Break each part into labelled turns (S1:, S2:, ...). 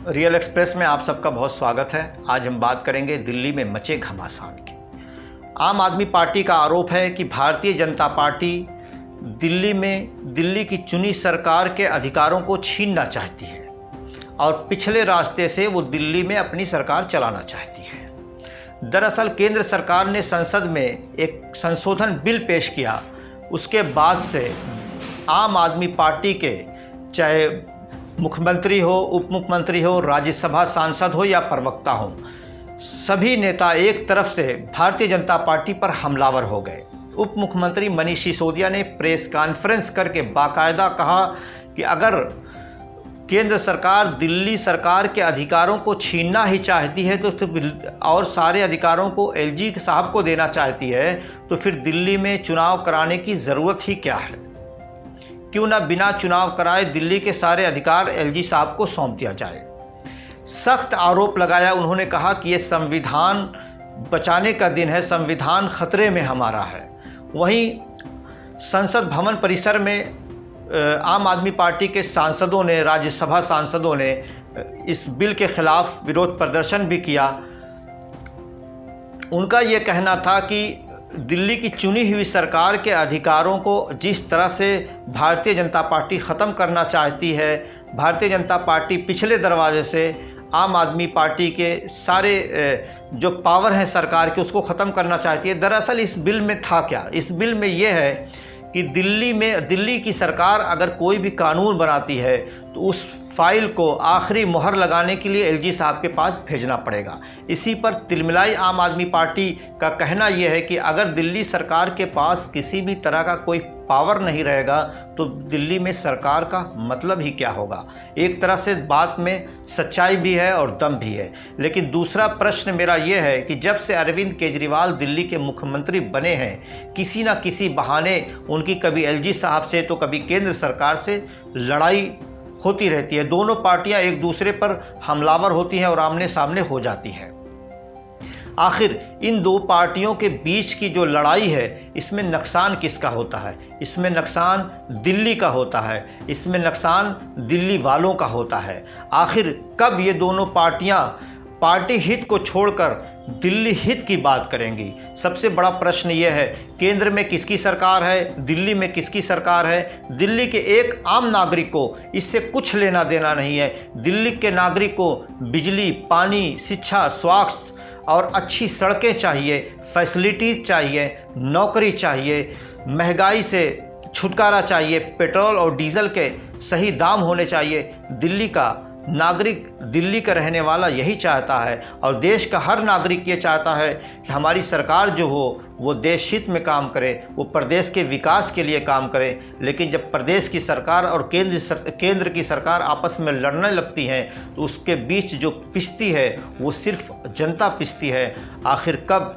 S1: Real express में आप सबका बहुत स्वागत है। आज हम बात करेंगे दिल्ली में मचे घमासान की। आम आदमी पार्टी का आरोप है कि भारतीय जनता पार्टी दिल्ली की चुनी सरकार के अधिकारों को छीनना चाहती है और पिछले रास्ते से वो दिल्ली में अपनी सरकार चलाना चाहती है। दरअसल केंद्र सरकार ने संसद में एक संशोधन बिल पेश किया, उसके बाद से आम आदमी पार्टी के चाहे मुख्यमंत्री हो, उप मुख्यमंत्री हो, राज्यसभा सांसद हो या प्रवक्ता हो, सभी नेता एक तरफ से भारतीय जनता पार्टी पर हमलावर हो गए। उप मुख्यमंत्री मनीष सिसोदिया ने प्रेस कॉन्फ्रेंस करके बाकायदा कहा कि अगर केंद्र सरकार दिल्ली सरकार के अधिकारों को छीनना ही चाहती है तो और सारे अधिकारों को एलजी साहब को देना चाहती है तो फिर दिल्ली में चुनाव कराने की ज़रूरत ही क्या है। क्यों ना बिना चुनाव कराए दिल्ली के सारे अधिकार एलजी साहब को सौंप दिया जाए। सख्त आरोप लगाया। उन्होंने कहा कि ये संविधान बचाने का दिन है, संविधान खतरे में हमारा है। वहीं संसद भवन परिसर में आम आदमी पार्टी के सांसदों ने, राज्यसभा सांसदों ने इस बिल के खिलाफ विरोध प्रदर्शन भी किया। उनका ये कहना था कि दिल्ली की चुनी हुई सरकार के अधिकारों को जिस तरह से भारतीय जनता पार्टी ख़त्म करना चाहती है, भारतीय जनता पार्टी पिछले दरवाजे से आम आदमी पार्टी के सारे जो पावर हैं सरकार के उसको ख़त्म करना चाहती है। दरअसल इस बिल में था क्या? इस बिल में ये है कि दिल्ली की सरकार अगर कोई भी कानून बनाती है तो उस फाइल को आखिरी मोहर लगाने के लिए एलजी साहब के पास भेजना पड़ेगा। इसी पर तिलमिलाई आम आदमी पार्टी का कहना यह है कि अगर दिल्ली सरकार के पास किसी भी तरह का कोई पावर नहीं रहेगा तो दिल्ली में सरकार का मतलब ही क्या होगा। एक तरह से बात में सच्चाई भी है और दम भी है। लेकिन दूसरा प्रश्न मेरा ये है कि जब से अरविंद केजरीवाल दिल्ली के मुख्यमंत्री बने हैं, किसी ना किसी बहाने उनकी कभी एलजी साहब से तो कभी केंद्र सरकार से लड़ाई होती रहती है। दोनों पार्टियां एक दूसरे पर हमलावर होती हैं और आमने सामने हो जाती हैं। आखिर इन दो पार्टियों के बीच की जो लड़ाई है, इसमें नुकसान किसका होता है? इसमें नुकसान दिल्ली का होता है, इसमें नुकसान दिल्ली वालों का होता है। आखिर कब ये दोनों पार्टियां पार्टी हित को छोड़कर दिल्ली हित की बात करेंगी? सबसे बड़ा प्रश्न यह है, केंद्र में किसकी सरकार है, दिल्ली में किसकी सरकार है? दिल्ली के एक आम नागरिक को इससे कुछ लेना देना नहीं है। दिल्ली के नागरिक को बिजली, पानी, शिक्षा, स्वास्थ्य और अच्छी सड़कें चाहिए, फैसिलिटीज़ चाहिए, नौकरी चाहिए, महंगाई से छुटकारा चाहिए, पेट्रोल और डीजल के सही दाम होने चाहिए। दिल्ली का नागरिक, दिल्ली का रहने वाला यही चाहता है और देश का हर नागरिक ये चाहता है कि हमारी सरकार जो हो वो देश हित में काम करे, वो प्रदेश के विकास के लिए काम करे। लेकिन जब प्रदेश की सरकार और केंद्र की सरकार आपस में लड़ने लगती हैं तो उसके बीच जो पिसती है वो सिर्फ जनता पिसती है। आखिर कब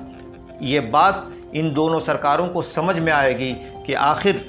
S1: ये बात इन दोनों सरकारों को समझ में आएगी कि आखिर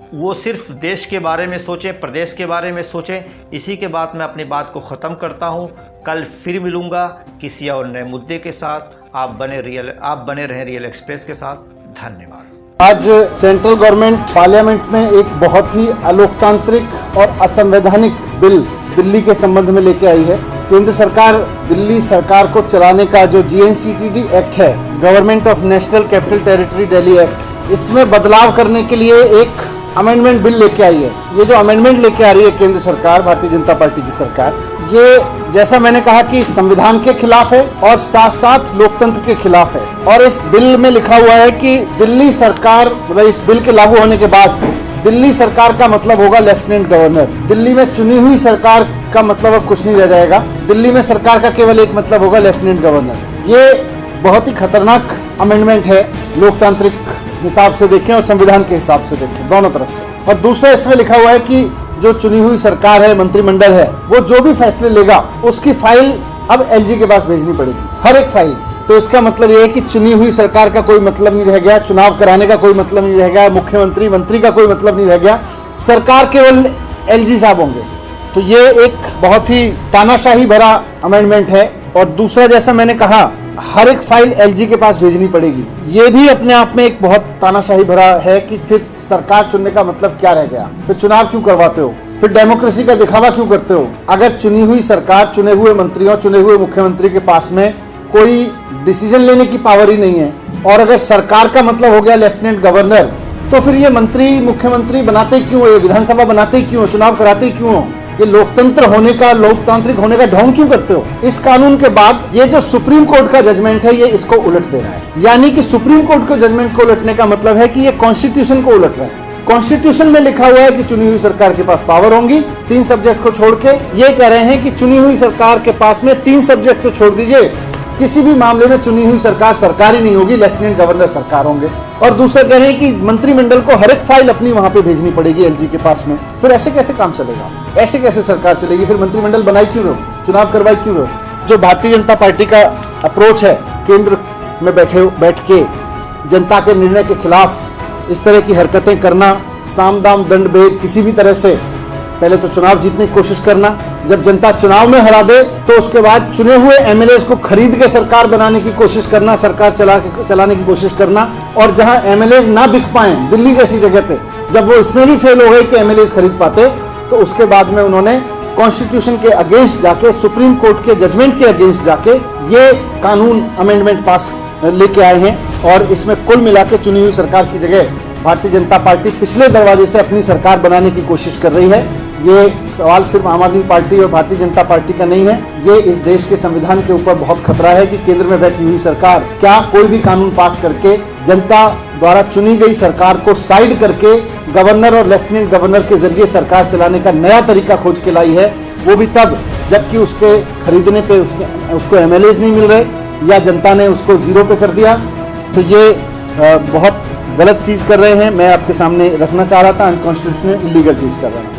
S1: वो सिर्फ देश के बारे में सोचें, प्रदेश के बारे में सोचें। इसी के बाद मैं अपनी बात को ख़त्म करता हूँ। कल फिर मिलूँगा किसी और नए मुद्दे के साथ। आप बने रहें रियल एक्सप्रेस के साथ। धन्यवाद।
S2: आज सेंट्रल गवर्नमेंट पार्लियामेंट में एक बहुत ही अलोकतांत्रिक और असंवैधानिक बिल दिल्ली के संबंध में लेके आई है। केंद्र सरकार दिल्ली सरकार को चलाने का जो GNCTD एक्ट है, government of national capital territory Delhi act, इसमें बदलाव करने के लिए एक अमेंडमेंट बिल लेके आई है। ये जो अमेंडमेंट लेके आ रही है केंद्र सरकार, भारतीय जनता पार्टी की सरकार, ये जैसा मैंने कहा कि संविधान के खिलाफ है और साथ साथ लोकतंत्र के खिलाफ है। और इस बिल में लिखा हुआ है कि दिल्ली सरकार, मतलब इस बिल के लागू होने के बाद दिल्ली सरकार का मतलब होगा लेफ्टिनेंट गवर्नर। दिल्ली में चुनी हुई सरकार का मतलब अब कुछ नहीं रह जाएगा। दिल्ली में सरकार का केवल एक मतलब होगा, लेफ्टिनेंट गवर्नर। ये बहुत ही खतरनाक अमेंडमेंट है, लोकतांत्रिक हिसाब से देखें और संविधान के हिसाब से देखें, दोनों तरफ से। और दूसरा इसमें लिखा हुआ है कि जो चुनी हुई सरकार है, मंत्रिमंडल है, वो जो भी फैसले लेगा उसकी फाइल अब एलजी के पास भेजनी पड़ेगी, हर एक फाइल। तो इसका मतलब ये है कि चुनी हुई सरकार का कोई मतलब नहीं रह गया, चुनाव कराने का कोई मतलब नहीं रह गया, मुख्यमंत्री मंत्री का कोई मतलब नहीं रह गया, सरकार केवल एलजी साहब होंगे। तो ये एक बहुत ही तानाशाही भरा अमेंडमेंट है। और दूसरा, जैसा मैंने कहा, हर एक फाइल एलजी के पास भेजनी पड़ेगी। ये भी अपने आप में एक बहुत तानाशाही भरा है कि फिर सरकार चुनने का मतलब क्या रह गया, फिर चुनाव क्यों करवाते हो। फिर डेमोक्रेसी का दिखावा क्यों करते हो? अगर चुनी हुई सरकार, चुने हुए मंत्रियों, चुने हुए मुख्यमंत्री के पास में कोई डिसीजन लेने की पावर ही नहीं है, और अगर सरकार का मतलब हो गया लेफ्टिनेंट गवर्नर, तो फिर ये मंत्री मुख्यमंत्री बनाते क्यों हो? ये विधानसभा बनाते क्यों? चुनाव कराते क्यों हो? ये लोकतंत्र होने का, लोकतांत्रिक होने का ढोंग क्यों करते हो? इस कानून के बाद ये जो सुप्रीम कोर्ट का जजमेंट है, ये इसको उलट दे रहा है। यानी कि सुप्रीम कोर्ट के जजमेंट को उलटने का मतलब है कि ये कॉन्स्टिट्यूशन को उलट रहा है। कॉन्स्टिट्यूशन में लिखा हुआ है कि चुनी हुई सरकार के पास पावर होंगी 3 सब्जेक्ट को छोड़ के। ये कह रहे हैं कि चुनी हुई सरकार के पास में 3 सब्जेक्ट तो छोड़ दीजिए, किसी भी मामले में चुनी हुई सरकार सरकार ही नहीं होगी, लेफ्टिनेंट गवर्नर सरकार होंगे। और दूसरा कह रहे हैं कि मंत्रिमंडल को हर एक फाइल अपनी वहां पे भेजनी पड़ेगी एलजी के पास में। फिर ऐसे कैसे काम चलेगा? ऐसे कैसे सरकार चलेगी? फिर मंत्रिमंडल बनाई क्यों रहो? चुनाव करवाई क्यों रहो? जो भारतीय जनता पार्टी का अप्रोच है, केंद्र में बैठ के जनता के निर्णय के खिलाफ इस तरह की हरकतें करना, साम दाम दंड भेद, किसी भी तरह से पहले तो चुनाव जीतने की कोशिश करना, जब जनता चुनाव में हरा दे तो उसके बाद चुने हुए एमएलएज को खरीद के सरकार बनाने की कोशिश करना, सरकार चलाने की कोशिश करना। और जहां एमएलएज ना बिक पाए, दिल्ली जैसी जगह पे, जब वो इसमें भी फेल हो गए कि एमएलएज खरीद पाते, तो उसके बाद में उन्होंने कॉन्स्टिट्यूशन के अगेंस्ट जाके, सुप्रीम कोर्ट के जजमेंट के अगेंस्ट जाके ये कानून अमेंडमेंट पास लेके आए हैं। और इसमें कुल मिला के चुनी हुई सरकार की जगह भारतीय जनता पार्टी पिछले दरवाजे से अपनी सरकार बनाने की कोशिश कर रही है। ये सवाल सिर्फ आम आदमी पार्टी और भारतीय जनता पार्टी का नहीं है, ये इस देश के संविधान के ऊपर बहुत खतरा है कि केंद्र में बैठी हुई सरकार क्या कोई भी कानून पास करके जनता द्वारा चुनी गई सरकार को साइड करके गवर्नर और लेफ्टिनेंट गवर्नर के जरिए सरकार चलाने का नया तरीका खोज के लाई है, वो भी तब जबकि उसके खरीदने पे उसको एमएलएज नहीं मिल रहे या जनता ने उसको जीरो पे कर दिया। तो ये बहुत गलत चीज कर रहे हैं। मैं आपके सामने रखना चाह रहा था, अनकॉन्स्टिट्यूशनल इलीगल चीज कर रहे हैं।